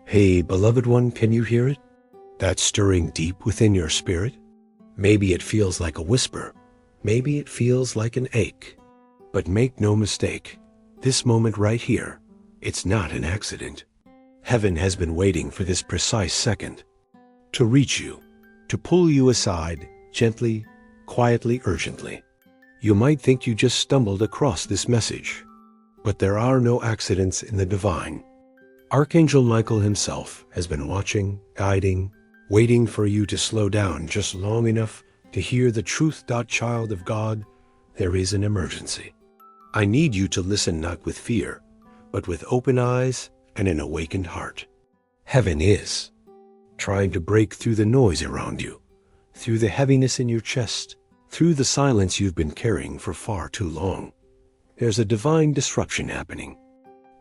Hey, beloved one, can you hear it? That stirring deep within your spirit? Maybe it feels like a whisper. Maybe it feels like an ache. But make no mistake, this moment right here, it's not an accident. Heaven has been waiting for this precise second to reach you, to pull you aside, gently, quietly, urgently. You might think you just stumbled across this message, but there are no accidents in the divine. Archangel Michael himself has been watching, guiding, waiting for you to slow down just long enough to hear the truth. Child of God, there is an emergency. I need you to listen not with fear, but with open eyes and an awakened heart. Heaven is trying to break through the noise around you, through the heaviness in your chest, through the silence you've been carrying for far too long. There's a divine disruption happening.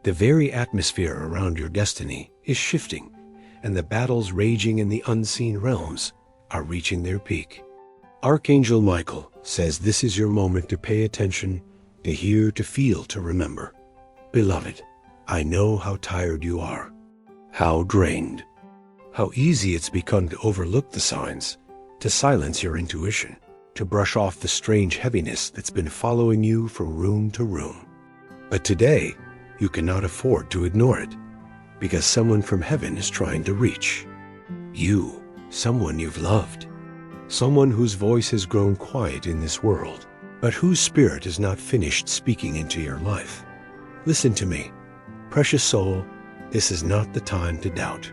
The very atmosphere around your destiny is shifting, and the battles raging in the unseen realms are reaching their peak. Archangel Michael says this is your moment to pay attention, to hear, to feel, to remember. Beloved, I know how tired you are, how drained, how easy it's become to overlook the signs, to silence your intuition, to brush off the strange heaviness that's been following you from room to room. But today, you cannot afford to ignore it, because someone from heaven is trying to reach you, someone you've loved, someone whose voice has grown quiet in this world, but whose spirit is not finished speaking into your life. Listen to me, precious soul, this is not the time to doubt.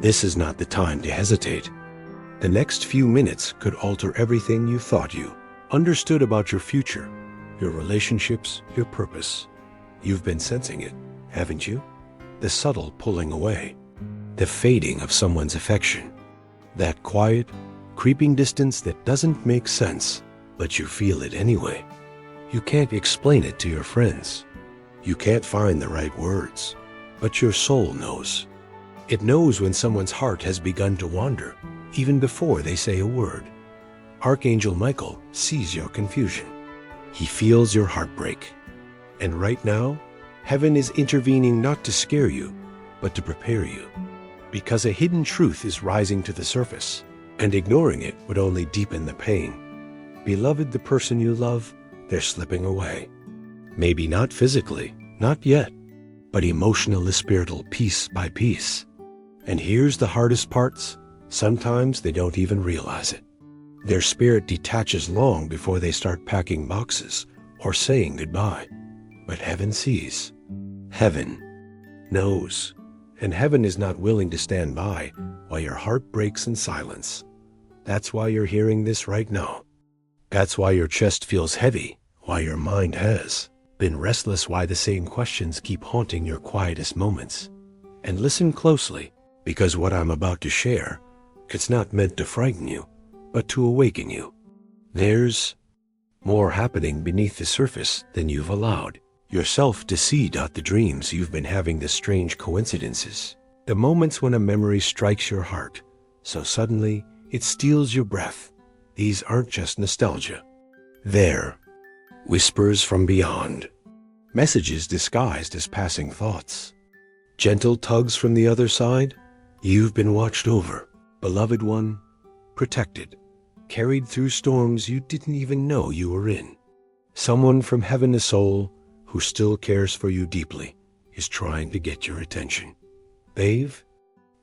This is not the time to hesitate. The next few minutes could alter everything you thought you understood about your future, your relationships, your purpose. You've been sensing it, haven't you? The subtle pulling away, the fading of someone's affection, that quiet, creeping distance that doesn't make sense, but you feel it anyway. You can't explain it to your friends. You can't find the right words, but your soul knows. It knows when someone's heart has begun to wander, even before they say a word. Archangel Michael sees your confusion. He feels your heartbreak. And right now, heaven is intervening not to scare you, but to prepare you. Because a hidden truth is rising to the surface, and ignoring it would only deepen the pain. Beloved, the person you love, they're slipping away. Maybe not physically, not yet, but emotionally, spiritual, piece by piece. And here's the hardest parts. Sometimes they don't even realize it. Their spirit detaches long before they start packing boxes or saying goodbye. But heaven sees. Heaven knows. And heaven is not willing to stand by while your heart breaks in silence. That's why you're hearing this right now. That's why your chest feels heavy, why your mind has been restless, why the same questions keep haunting your quietest moments. And listen closely, because what I'm about to share, it's not meant to frighten you, but to awaken you. There's more happening beneath the surface than you've allowed yourself to see. The dreams you've been having, the strange coincidences, the moments when a memory strikes your heart so suddenly it steals your breath. These aren't just nostalgia. They're whispers from beyond, messages disguised as passing thoughts, gentle tugs from the other side. You've been watched over, beloved one, protected, carried through storms you didn't even know you were in. Someone from heaven, a soul who still cares for you deeply, is trying to get your attention. They've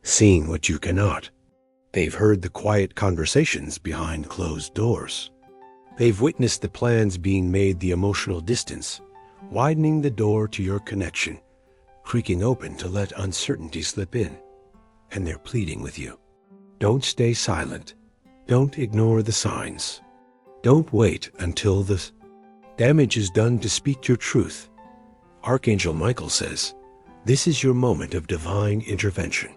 seen what you cannot. They've heard the quiet conversations behind closed doors. They've witnessed the plans being made, the emotional distance, widening the door to your connection, creaking open to let uncertainty slip in. And they're pleading with you. Don't stay silent. Don't ignore the signs. Don't wait until the damage is done to speak your truth. Archangel Michael says, this is your moment of divine intervention,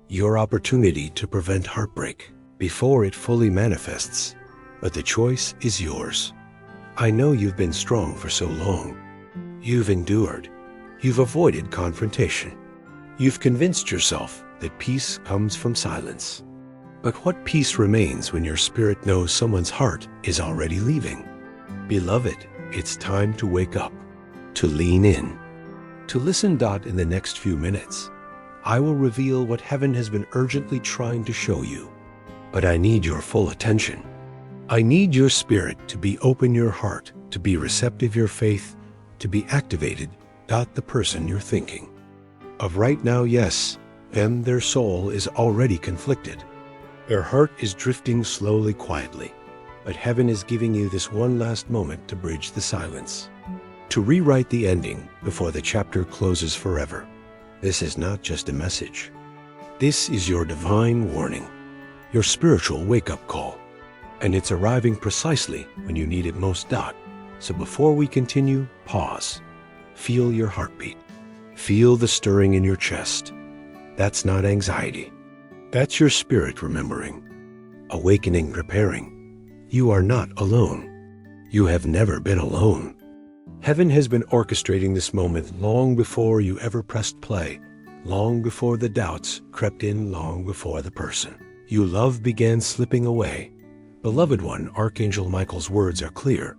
your opportunity to prevent heartbreak before it fully manifests. But the choice is yours. I know you've been strong for so long. You've endured. You've avoided confrontation. You've convinced yourself that peace comes from silence. But what peace remains when your spirit knows someone's heart is already leaving? Beloved, it's time to wake up, to lean in, to listen. In the next few minutes, I will reveal what heaven has been urgently trying to show you. But I need your full attention. I need your spirit to be open, your heart to be receptive, your faith to be activated. The person you're thinking of right now, yes, them, their soul is already conflicted. Their heart is drifting slowly, quietly. But heaven is giving you this one last moment to bridge the silence, to rewrite the ending before the chapter closes forever. This is not just a message. This is your divine warning, your spiritual wake-up call. And it's arriving precisely when you need it most. So before we continue, pause. Feel your heartbeat. Feel the stirring in your chest. That's not anxiety. That's your spirit remembering, awakening, preparing. You are not alone. You have never been alone. Heaven has been orchestrating this moment long before you ever pressed play, long before the doubts crept in, long before the person you love began slipping away. Beloved one, Archangel Michael's words are clear.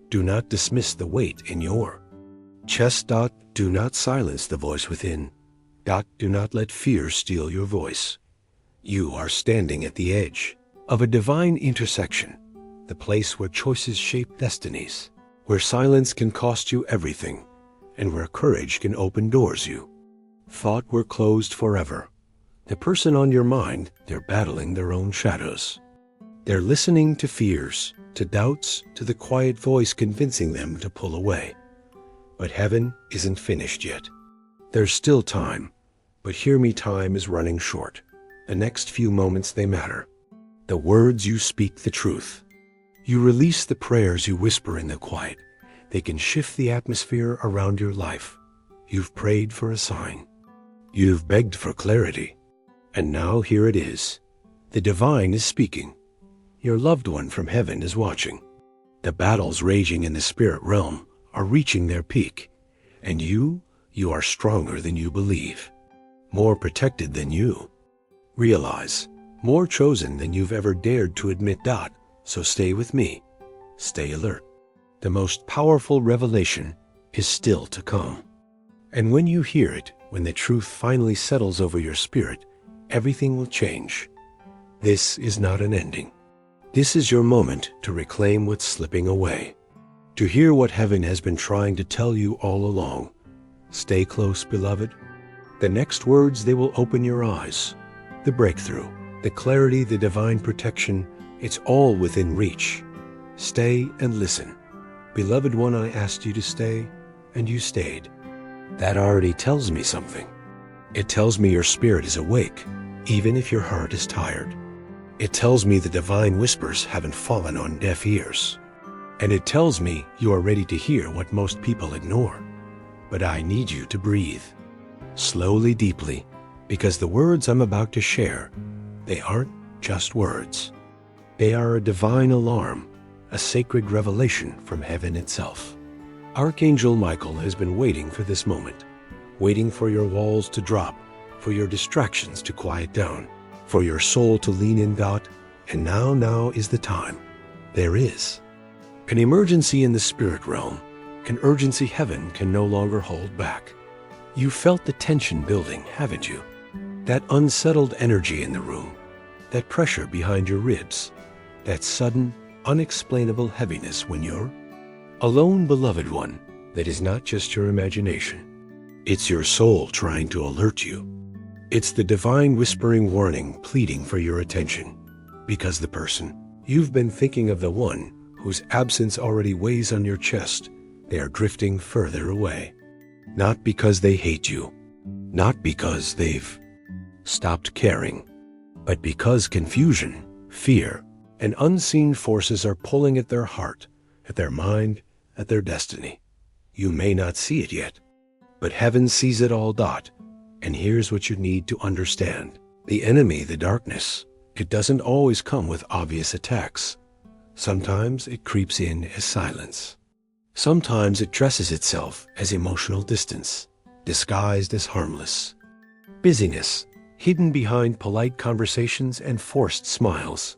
Do not dismiss the weight in your chest. Do not silence the voice within. Do not let fear steal your voice. You are standing at the edge of a divine intersection, the place where choices shape destinies, where silence can cost you everything, and where courage can open doors you thought were closed forever. The person on your mind, they're battling their own shadows. They're listening to fears, to doubts, to the quiet voice convincing them to pull away. But heaven isn't finished yet. There's still time. But hear me, time is running short. The next few moments, they matter. The words you speak, the truth. You release the prayers you whisper in the quiet. They can shift the atmosphere around your life. You've prayed for a sign. You've begged for clarity. And now here it is. The divine is speaking. Your loved one from heaven is watching. The battles raging in the spirit realm are reaching their peak. And you are stronger than you believe. More protected than you realize. More chosen than you've ever dared to admit. So stay with me. Stay alert. The most powerful revelation is still to come. And when you hear it, when the truth finally settles over your spirit, everything will change. This is not an ending. This is your moment to reclaim what's slipping away, to hear what heaven has been trying to tell you all along. Stay close, beloved. The next words, they will open your eyes. The breakthrough, the clarity, the divine protection, it's all within reach. Stay and listen. Beloved one, I asked you to stay, and you stayed. That already tells me something. It tells me your spirit is awake, even if your heart is tired. It tells me the divine whispers haven't fallen on deaf ears. And it tells me you are ready to hear what most people ignore. But I need you to breathe. Slowly, deeply, because the words I'm about to share, they aren't just words. They are a divine alarm, a sacred revelation from heaven itself. Archangel Michael has been waiting for this moment, waiting for your walls to drop, for your distractions to quiet down, for your soul to lean in. And now is the time. There is an emergency in the spirit realm, an urgency heaven can no longer hold back. You felt the tension building, haven't you? That unsettled energy in the room, that pressure behind your ribs, that sudden, unexplainable heaviness when you're alone, beloved one. That is not just your imagination. It's your soul trying to alert you. It's the divine whispering warning, pleading for your attention. Because the person you've been thinking of, the one whose absence already weighs on your chest, they are drifting further away. Not because they hate you, not because they've stopped caring, but because confusion, fear, and unseen forces are pulling at their heart, at their mind, at their destiny. You may not see it yet, but heaven sees it all. And here's what you need to understand. The enemy, the darkness, it doesn't always come with obvious attacks. Sometimes it creeps in as silence. Sometimes it dresses itself as emotional distance, disguised as harmless busyness, hidden behind polite conversations and forced smiles.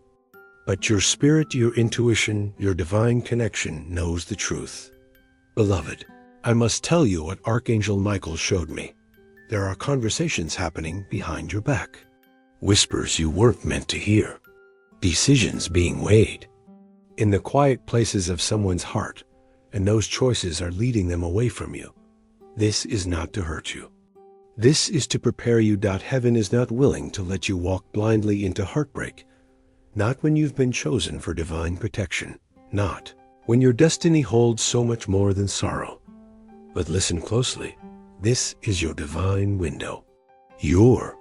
But your spirit, your intuition, your divine connection knows the truth. Beloved, I must tell you what Archangel Michael showed me. There are conversations happening behind your back. Whispers you weren't meant to hear. Decisions being weighed. In the quiet places of someone's heart, and those choices are leading them away from you. This is not to hurt you. This is to prepare you. Heaven is not willing to let you walk blindly into heartbreak. Not when you've been chosen for divine protection. Not when your destiny holds so much more than sorrow. But listen closely. This is your divine window. Your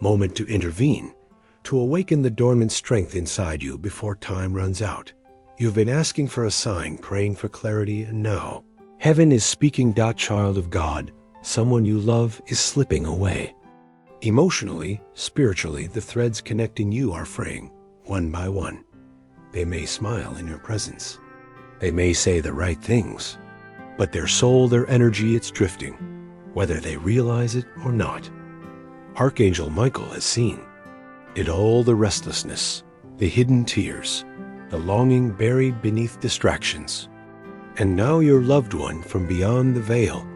moment to intervene, to awaken the dormant strength inside you before time runs out. You've been asking for a sign, praying for clarity, and now heaven is speaking. Child of God, someone you love is slipping away. Emotionally, spiritually, the threads connecting you are fraying, one by one. They may smile in your presence. They may say the right things, but their soul, their energy, it's drifting, whether they realize it or not. Archangel Michael has seen it all, the restlessness, the hidden tears, the longing buried beneath distractions. And now your loved one from beyond the veil,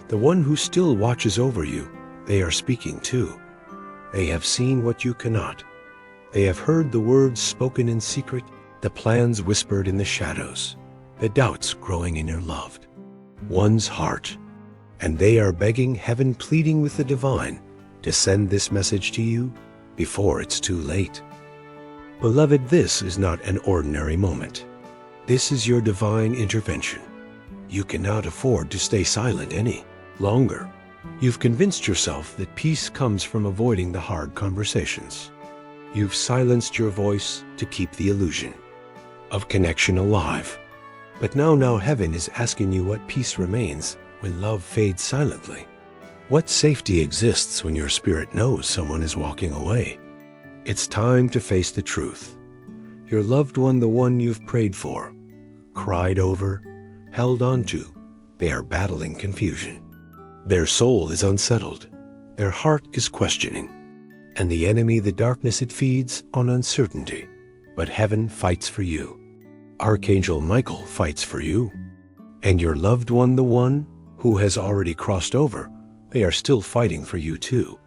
the one who still watches over you, they are speaking too. They have seen what you cannot. They have heard the words spoken in secret, the plans whispered in the shadows, the doubts growing in your loved one's heart. And they are begging heaven, pleading with the divine to send this message to you before it's too late. Beloved, this is not an ordinary moment. This is your divine intervention. You cannot afford to stay silent any longer. You've convinced yourself that peace comes from avoiding the hard conversations. You've silenced your voice to keep the illusion of connection alive. But now heaven is asking you what peace remains when love fades silently. What safety exists when your spirit knows someone is walking away? It's time to face the truth. Your loved one, the one you've prayed for, cried over, held on to, they are battling confusion. Their soul is unsettled. Their heart is questioning. And the enemy, the darkness, it feeds on uncertainty. But heaven fights for you. Archangel Michael fights for you. And your loved one, the one who has already crossed over, they are still fighting for you too.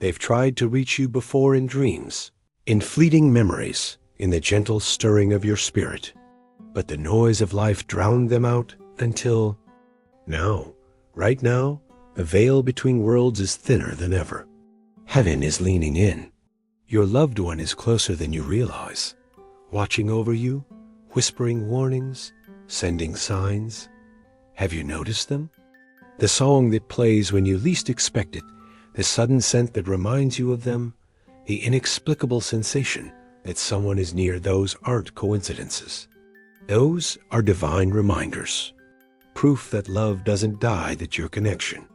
They've tried to reach you before in dreams, in fleeting memories, in the gentle stirring of your spirit. But the noise of life drowned them out until now, right now, the veil between worlds is thinner than ever. Heaven is leaning in. Your loved one is closer than you realize, watching over you, whispering warnings, sending signs. Have you noticed them? The song that plays when you least expect it, the sudden scent that reminds you of them, the inexplicable sensation that someone is near, those aren't coincidences. Those are divine reminders. Proof that love doesn't die, that your connection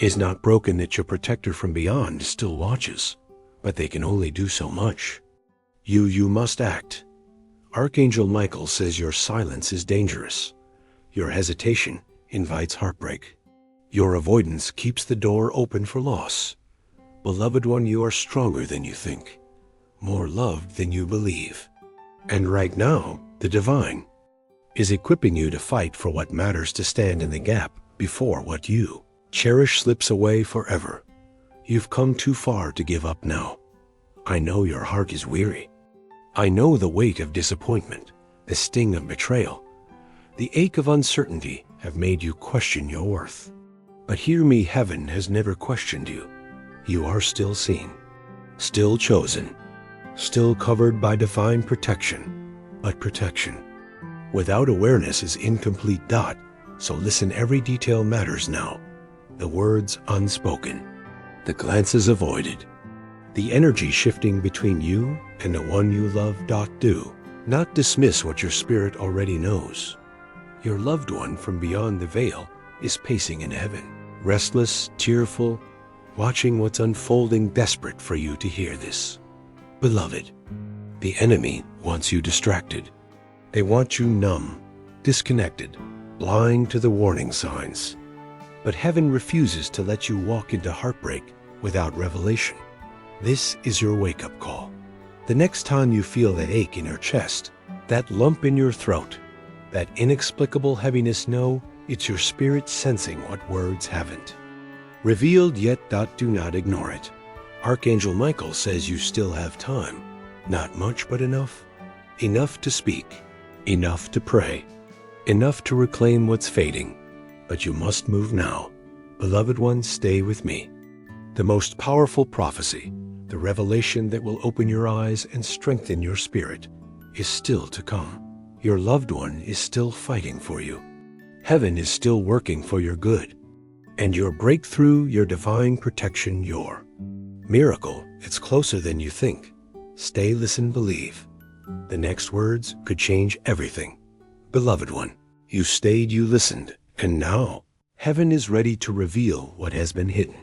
is not broken, that your protector from beyond still watches, but they can only do so much. You must act. Archangel Michael says your silence is dangerous. Your hesitation invites heartbreak. Your avoidance keeps the door open for loss. Beloved one, you are stronger than you think, more loved than you believe. And right now, the divine is equipping you to fight for what matters, to stand in the gap before what you cherish slips away forever. You've come too far to give up now. I know your heart is weary. I know the weight of disappointment, the sting of betrayal, the ache of uncertainty have made you question your worth. But hear me, heaven has never questioned you. You are still seen, still chosen, still covered by divine protection. But protection without awareness is incomplete. So listen, every detail matters now. The words unspoken, the glances avoided, the energy shifting between you and the one you love. Do not dismiss what your spirit already knows. Your loved one from beyond the veil is pacing in heaven, restless, tearful, watching what's unfolding, desperate for you to hear this. Beloved, the enemy wants you distracted. They want you numb, disconnected, blind to the warning signs. But heaven refuses to let you walk into heartbreak without revelation. This is your wake-up call. The next time you feel that ache in your chest, that lump in your throat, that inexplicable heaviness, know it's your spirit sensing what words haven't. Revealed yet. Do not ignore it. Archangel Michael says you still have time. Not much, but enough. Enough to speak. Enough to pray. Enough to reclaim what's fading. But you must move now. Beloved one, stay with me. The most powerful prophecy, the revelation that will open your eyes and strengthen your spirit, is still to come. Your loved one is still fighting for you. Heaven is still working for your good. And your breakthrough, your divine protection, your miracle, it's closer than you think. Stay, listen, believe. The next words could change everything. Beloved one, you stayed, you listened, and now heaven is ready to reveal what has been hidden.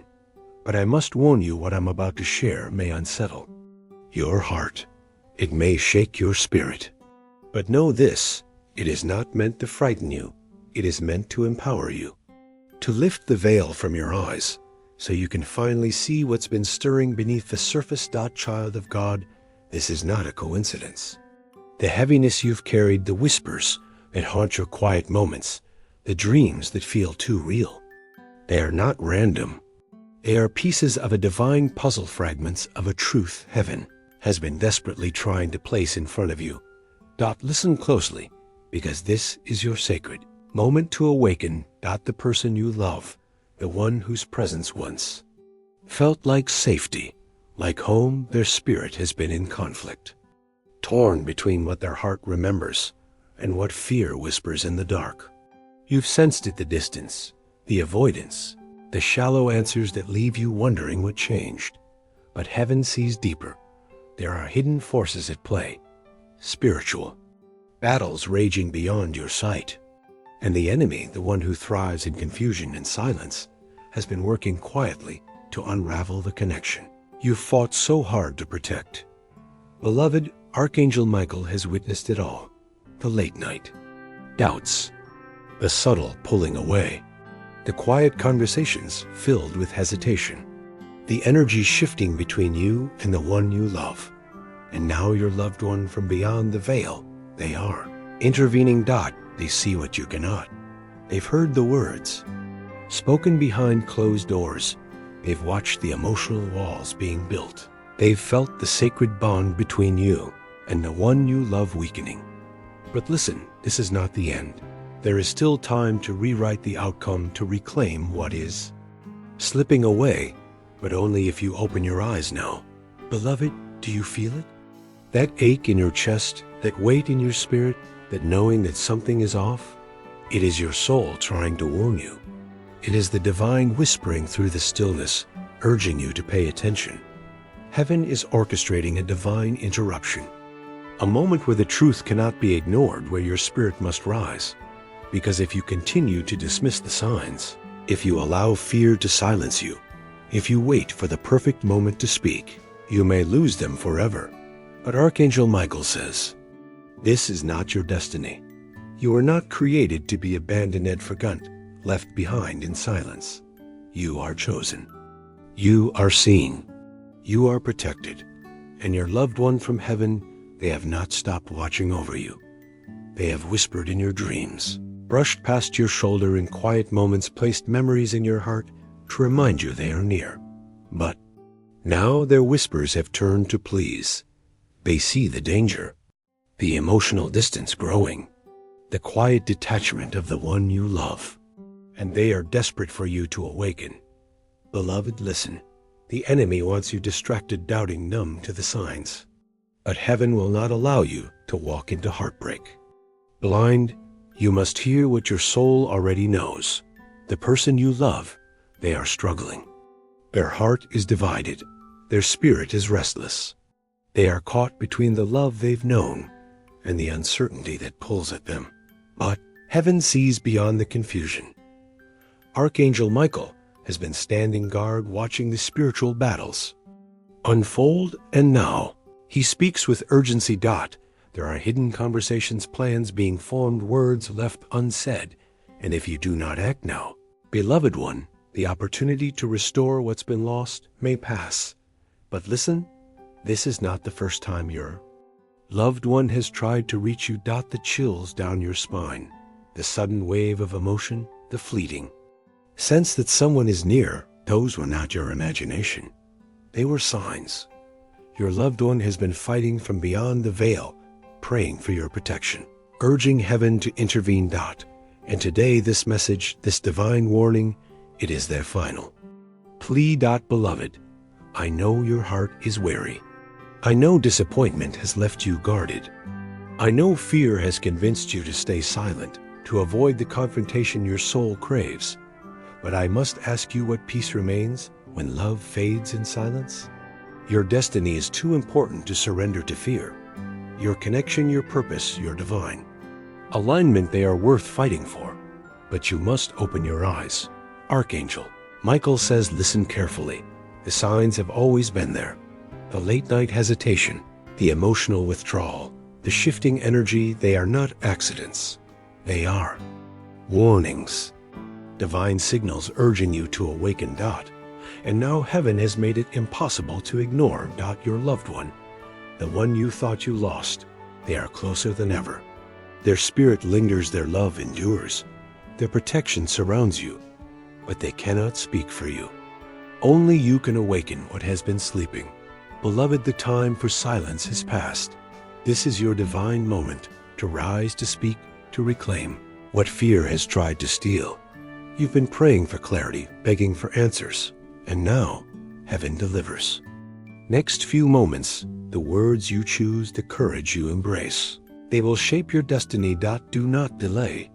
But I must warn you, what I'm about to share may unsettle your heart. It may shake your spirit. But know this, it is not meant to frighten you. It is meant to empower you, to lift the veil from your eyes, so you can finally see what's been stirring beneath the surface. Child of God, this is not a coincidence. The heaviness you've carried, the whispers that haunt your quiet moments, the dreams that feel too real, they are not random. They are pieces of a divine puzzle, fragments of a truth heaven has been desperately trying to place in front of you. Listen closely, because this is your sacred moment to awaken. The person you love, the one whose presence once felt like safety, like home, their spirit has been in conflict, torn between what their heart remembers and what fear whispers in the dark. You've sensed it, the distance, the avoidance, the shallow answers that leave you wondering what changed. But heaven sees deeper. There are hidden forces at play, spiritual battles raging beyond your sight. And the enemy, the one who thrives in confusion and silence, has been working quietly to unravel the connection you fought so hard to protect. Beloved, Archangel Michael has witnessed it all. The late night doubts, the subtle pulling away, the quiet conversations filled with hesitation, the energy shifting between you and the one you love. And now your loved one, from beyond the veil, they are intervening. They see what you cannot. They've heard the words spoken behind closed doors. They've watched the emotional walls being built. They've felt the sacred bond between you and the one you love weakening. But listen, this is not the end. There is still time to rewrite the outcome, to reclaim what is slipping away, but only if you open your eyes now. Beloved, do you feel it? That ache in your chest, that weight in your spirit, that knowing that something is off? It is your soul trying to warn you. It is the divine whispering through the stillness, urging you to pay attention. Heaven is orchestrating a divine interruption, a moment where the truth cannot be ignored, where your spirit must rise. Because if you continue to dismiss the signs, if you allow fear to silence you, if you wait for the perfect moment to speak, you may lose them forever. But Archangel Michael says, this is not your destiny. You are not created to be abandoned and forgotten, left behind in silence. You are chosen. You are seen. You are protected. And your loved one from heaven, they have not stopped watching over you. They have whispered in your dreams, brushed past your shoulder in quiet moments, placed memories in your heart to remind you they are near. But now their whispers have turned to pleas. They see the danger, the emotional distance growing, the quiet detachment of the one you love, and they are desperate for you to awaken. Beloved, listen. The enemy wants you distracted, doubting, numb to the signs. But heaven will not allow you to walk into heartbreak. Blind, you must hear what your soul already knows. The person you love, they are struggling. Their heart is divided. Their spirit is restless. They are caught between the love they've known and the uncertainty that pulls at them. But heaven sees beyond the confusion. Archangel Michael has been standing guard, watching the spiritual battles unfold, and now he speaks with urgency. There are hidden conversations, plans being formed, words left unsaid, and if you do not act now, beloved one, the opportunity to restore what's been lost may pass. But listen, this is not the first time your loved one has tried to reach you. The chills down your spine, the sudden wave of emotion, the fleeting sense that someone is near, Those were not your imagination. They were signs. Your loved one has been fighting from beyond the veil, praying for your protection, urging heaven to intervene. And today this message, this divine warning, it is their final plea. Beloved, I know your heart is weary. I know disappointment has left you guarded. I know fear has convinced you to stay silent, to avoid the confrontation your soul craves. But I must ask you what peace remains when love fades in silence? Your destiny is too important to surrender to fear. Your connection, your purpose, your divine alignment, they are worth fighting for. But you must open your eyes. Archangel Michael says, listen carefully. The signs have always been there. The late-night hesitation, the emotional withdrawal, the shifting energy, they are not accidents. They are warnings. Divine signals urging you to awaken. And now heaven has made it impossible to ignore. Your loved one, the one you thought you lost, they are closer than ever. Their spirit lingers, their love endures. Their protection surrounds you, but they cannot speak for you. Only you can awaken what has been sleeping. Beloved, the time for silence has passed. This is your divine moment to rise, to speak, to reclaim what fear has tried to steal. You've been praying for clarity, begging for answers, and now heaven delivers. Next few moments, the words you choose, the courage you embrace, they will shape your destiny. Do not delay.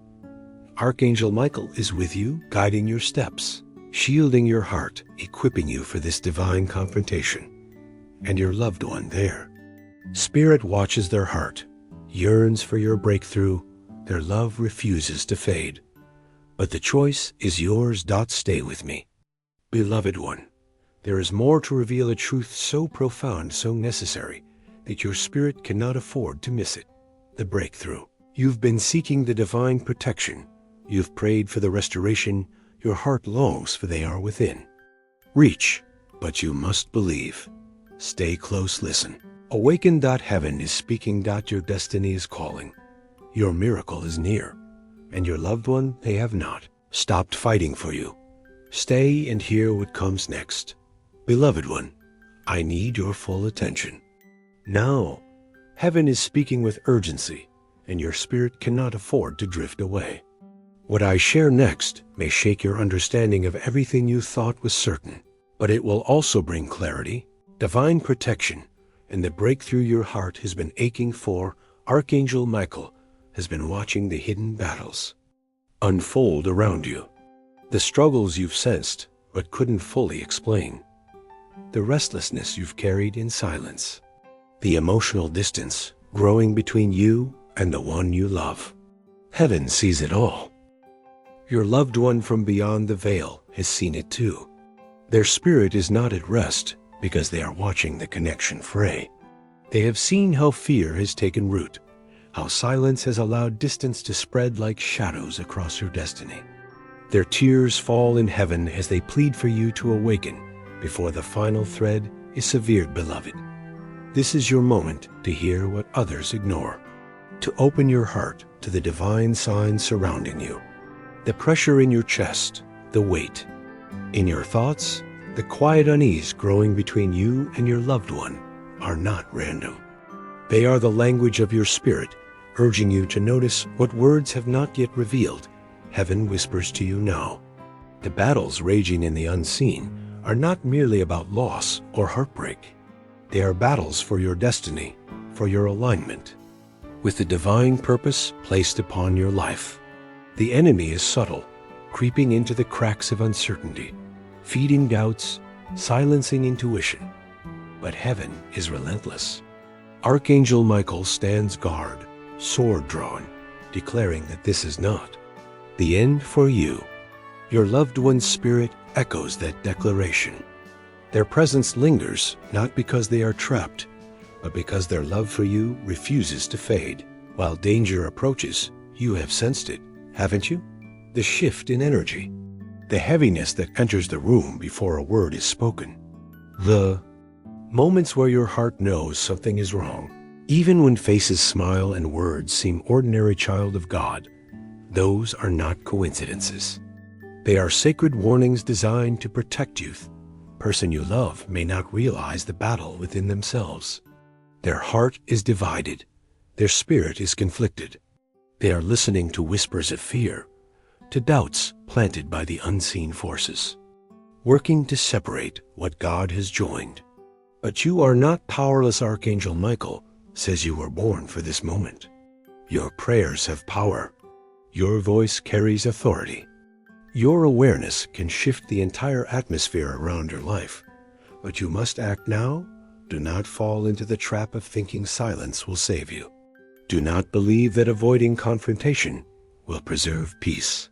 Archangel Michael is with you, guiding your steps, shielding your heart, equipping you for this divine confrontation. And your loved one there. Spirit watches their heart, yearns for your breakthrough. Their love refuses to fade. But the choice is yours. Stay with me. Beloved one, there is more to reveal, a truth so profound, so necessary, that your spirit cannot afford to miss it. The breakthrough. You've been seeking the divine protection. You've prayed for the restoration. Your heart longs for they are within. Reach, but you must believe. Stay close, listen. Awaken. Heaven is speaking. Your destiny is calling. Your miracle is near. And your loved one, they have not stopped fighting for you. Stay and hear what comes next. Beloved one, I need your full attention. Now, heaven is speaking with urgency, and your spirit cannot afford to drift away. What I share next may shake your understanding of everything you thought was certain, but it will also bring clarity, divine protection, and the breakthrough your heart has been aching for. Archangel Michael has been watching the hidden battles unfold around you, the struggles you've sensed but couldn't fully explain, the restlessness you've carried in silence, the emotional distance growing between you and the one you love. Heaven sees it all. Your loved one from beyond the veil has seen it too. Their spirit is not at rest because they are watching the connection fray. They have seen how fear has taken root, how silence has allowed distance to spread like shadows across your destiny. Their tears fall in heaven as they plead for you to awaken before the final thread is severed. Beloved, this is your moment to hear what others ignore, to open your heart to the divine signs surrounding you. The pressure in your chest, the weight in your thoughts, the quiet unease growing between you and your loved one are not random. They are the language of your spirit, urging you to notice what words have not yet revealed. Heaven whispers to you now. The battles raging in the unseen are not merely about loss or heartbreak. They are battles for your destiny, for your alignment with the divine purpose placed upon your life. The enemy is subtle, creeping into the cracks of uncertainty, feeding doubts, silencing intuition. But heaven is relentless. Archangel Michael stands guard, sword drawn, declaring that this is not the end for you. Your loved one's spirit echoes that declaration. Their presence lingers not because they are trapped, but because their love for you refuses to fade. While danger approaches, you have sensed it, haven't you? The shift in energy, the heaviness that enters the room before a word is spoken. The moments where your heart knows something is wrong. Even when faces smile and words seem ordinary, child of God, those are not coincidences. They are sacred warnings designed to protect you. Person you love may not realize the battle within themselves. Their heart is divided. Their spirit is conflicted. They are listening to whispers of fear, to doubts planted by the unseen forces, working to separate what God has joined. But you are not powerless. Archangel Michael says you were born for this moment. Your prayers have power. Your voice carries authority. Your awareness can shift the entire atmosphere around your life. But you must act now. Do not fall into the trap of thinking silence will save you. Do not believe that avoiding confrontation will preserve peace.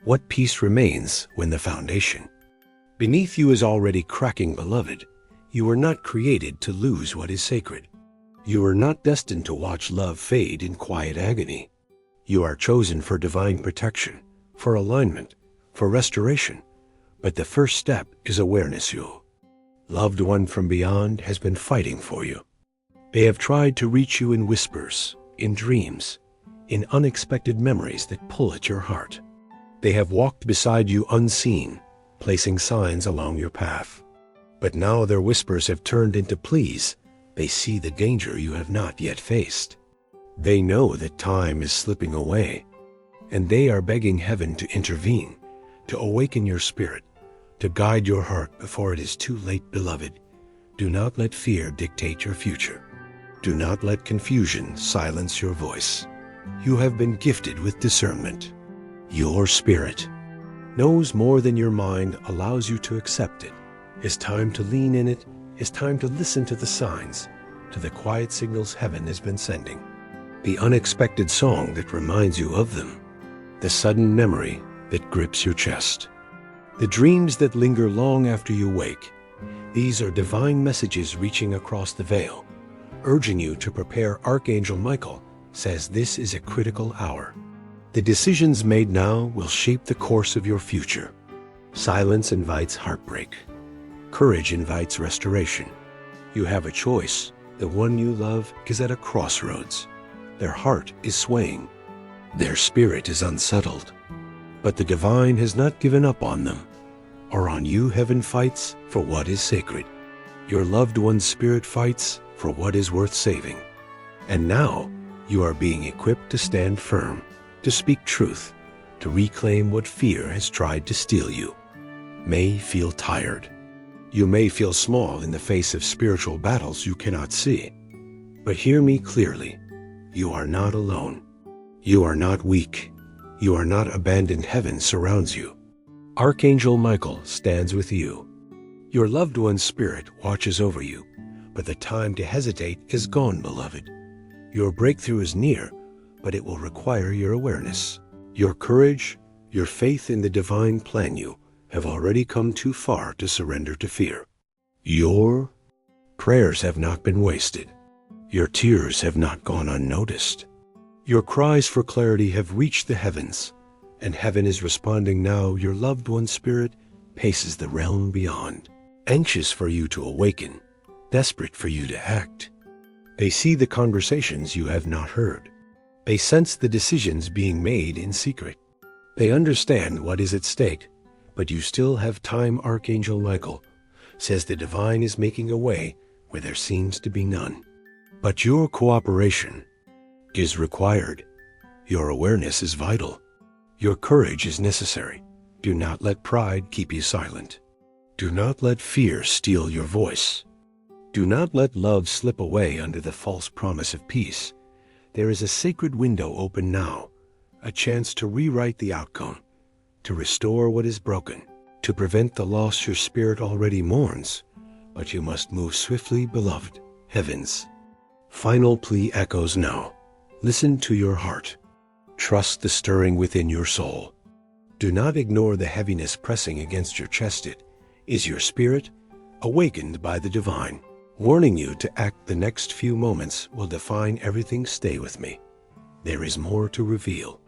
What peace remains when the foundation beneath you is already cracking, beloved? You were not created to lose what is sacred. You are not destined to watch love fade in quiet agony. You are chosen for divine protection, for alignment, for restoration. But the first step is awareness. Your loved one from beyond has been fighting for you. They have tried to reach you in whispers, in dreams, in unexpected memories that pull at your heart. They have walked beside you unseen, placing signs along your path. But now their whispers have turned into pleas. They see the danger you have not yet faced. They know that time is slipping away, and they are begging heaven to intervene, to awaken your spirit, to guide your heart before it is too late. Beloved, do not let fear dictate your future. Do not let confusion silence your voice. You have been gifted with discernment. Your spirit knows more than your mind allows you to accept it. It's time to lean in it. It's time to listen to the signs, to the quiet signals heaven has been sending. The unexpected song that reminds you of them. The sudden memory that grips your chest. The dreams that linger long after you wake. These are divine messages reaching across the veil, urging you to prepare. Archangel Michael says this is a critical hour. The decisions made now will shape the course of your future. Silence invites heartbreak. Courage invites restoration. You have a choice. The one you love is at a crossroads. Their heart is swaying. Their spirit is unsettled. But the divine has not given up on them or on you. Heaven fights for what is sacred. Your loved one's spirit fights for what is worth saving. And now you are being equipped to stand firm, to speak truth, to reclaim what fear has tried to steal you. May feel tired. You may feel small in the face of spiritual battles you cannot see. But hear me clearly. You are not alone. You are not weak. You are not abandoned. Heaven surrounds you. Archangel Michael stands with you. Your loved one's spirit watches over you, but the time to hesitate is gone, beloved. Your breakthrough is near, but it will require your awareness. Your courage, your faith in the divine plan. You have already come too far to surrender to fear. Your prayers have not been wasted. Your tears have not gone unnoticed. Your cries for clarity have reached the heavens, and heaven is responding now. Your loved one's spirit paces the realm beyond, anxious for you to awaken, desperate for you to act. They see the conversations you have not heard. They sense the decisions being made in secret. They understand what is at stake, but you still have time. Archangel Michael says the divine is making a way where there seems to be none. But your cooperation is required. Your awareness is vital. Your courage is necessary. Do not let pride keep you silent. Do not let fear steal your voice. Do not let love slip away under the false promise of peace. There is a sacred window open now, a chance to rewrite the outcome, to restore what is broken, to prevent the loss your spirit already mourns. But you must move swiftly, beloved. Heaven's final plea echoes now. Listen to your heart. Trust the stirring within your soul. Do not ignore the heaviness pressing against your chest. It is your spirit, awakened by the divine, warning you to act. The next few moments will define everything. Stay with me. There is more to reveal.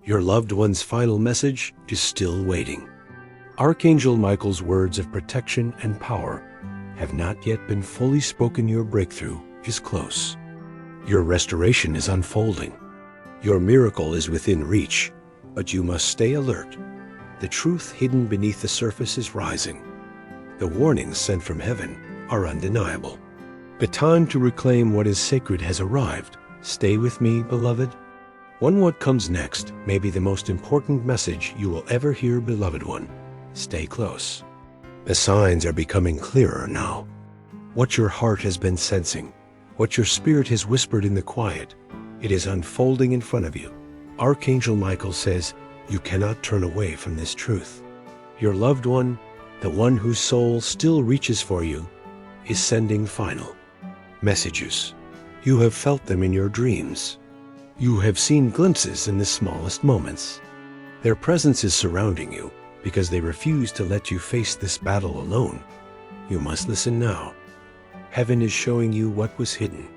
Your loved one's final message is still waiting. Archangel Michael's words of protection and power have not yet been fully spoken. Your breakthrough is close. Your restoration is unfolding. Your miracle is within reach, but you must stay alert. The truth hidden beneath the surface is rising. The warnings sent from heaven are undeniable. The time to reclaim what is sacred has arrived. Stay with me, beloved. What comes next may be the most important message you will ever hear, beloved one. Stay close. The signs are becoming clearer now. What your heart has been sensing, what your spirit has whispered in the quiet, it is unfolding in front of you. Archangel Michael says you cannot turn away from this truth. Your loved one, the one whose soul still reaches for you, is sending final messages. You have felt them in your dreams. You have seen glimpses in the smallest moments. Their presence is surrounding you because they refuse to let you face this battle alone. You must listen now. Heaven is showing you what was hidden.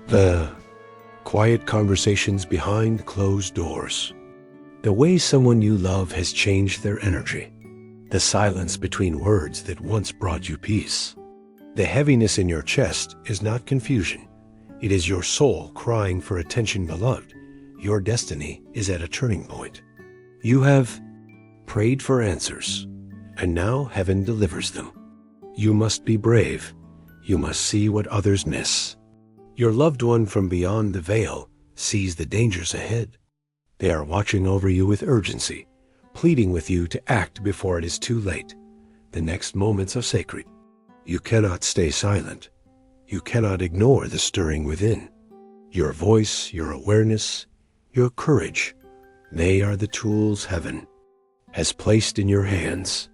The quiet conversations behind closed doors. The way someone you love has changed their energy. The silence between words that once brought you peace. The heaviness in your chest is not confusion. It is your soul crying for attention, beloved. Your destiny is at a turning point. You have prayed for answers, and now heaven delivers them. You must be brave. You must see what others miss. Your loved one from beyond the veil sees the dangers ahead. They are watching over you with urgency, pleading with you to act before it is too late. The next moments are sacred. You cannot stay silent. You cannot ignore the stirring within. Your voice, your awareness, your courage, they are the tools heaven has placed in your hands.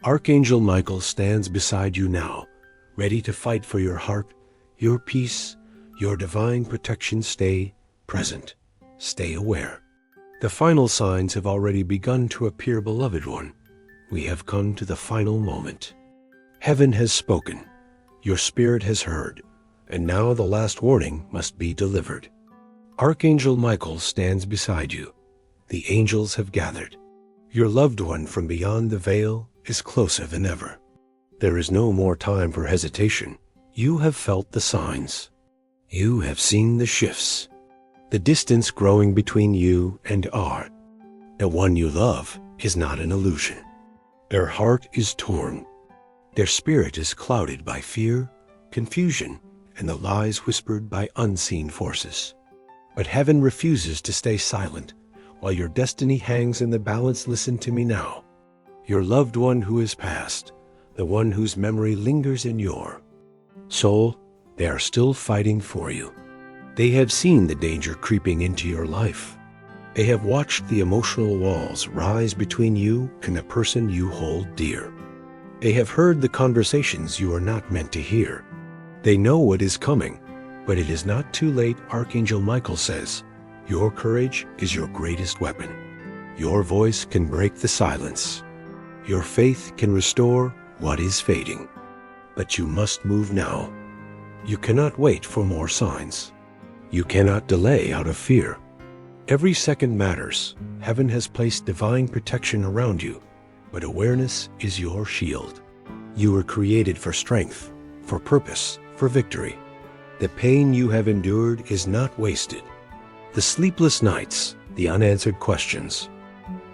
Archangel Michael stands beside you now, ready to fight for your heart, your peace, your divine protection. Stay present. Stay aware. The final signs have already begun to appear, beloved one. We have come to the final moment. Heaven has spoken. Your spirit has heard, and now the last warning must be delivered. Archangel Michael stands beside you. The angels have gathered. Your loved one from beyond the veil is closer than ever. There is no more time for hesitation. You have felt the signs. You have seen the shifts. The distance growing between you and the one you love is not an illusion. Their heart is torn. Their spirit is clouded by fear, confusion, and the lies whispered by unseen forces. But heaven refuses to stay silent while your destiny hangs in the balance. Listen to me now. Your loved one who is past, the one whose memory lingers in your soul, they are still fighting for you. They have seen the danger creeping into your life. They have watched the emotional walls rise between you and the person you hold dear. They have heard the conversations you are not meant to hear. They know what is coming, but it is not too late. Archangel Michael says, your courage is your greatest weapon. Your voice can break the silence. Your faith can restore what is fading. But you must move now. You cannot wait for more signs. You cannot delay out of fear. Every second matters. Heaven has placed divine protection around you, but awareness is your shield. You were created for strength, for purpose, for victory. The pain you have endured is not wasted. The sleepless nights, the unanswered questions,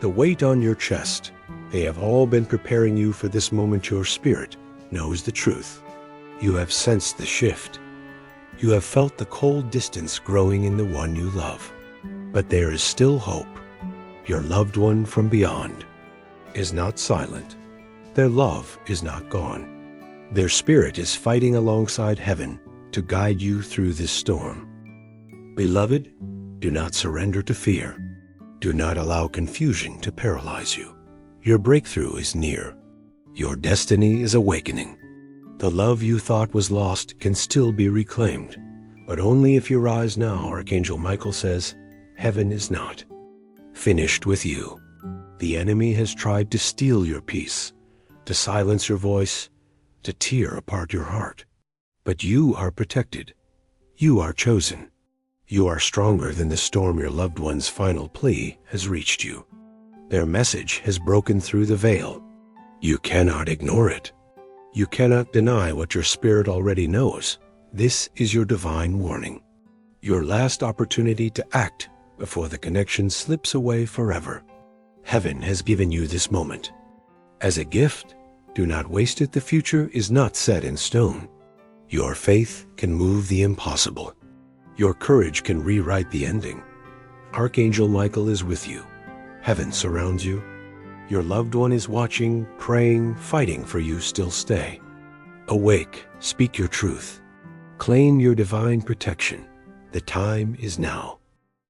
the weight on your chest, they have all been preparing you for this moment. Your spirit knows the truth. You have sensed the shift. You have felt the cold distance growing in the one you love. But there is still hope. Your loved one from beyond is not silent. Their love is not gone. Their spirit is fighting alongside heaven to guide you through this storm. Beloved, do not surrender to fear. Do not allow confusion to paralyze you. Your breakthrough is near. Your destiny is awakening. The love you thought was lost can still be reclaimed, but only if you rise now. Archangel Michael says, heaven is not finished with you. The enemy has tried to steal your peace, to silence your voice, to tear apart your heart. But you are protected. You are chosen. You are stronger than the storm. Your loved one's final plea has reached you. Their message has broken through the veil. You cannot ignore it. You cannot deny what your spirit already knows. This is your divine warning. Your last opportunity to act before the connection slips away forever. Heaven has given you this moment. As a gift, do not waste it. The future is not set in stone. Your faith can move the impossible. Your courage can rewrite the ending. Archangel Michael is with you. Heaven surrounds you. Your loved one is watching, praying, fighting for you. Still stay. Awake, speak your truth. Claim your divine protection. The time is now.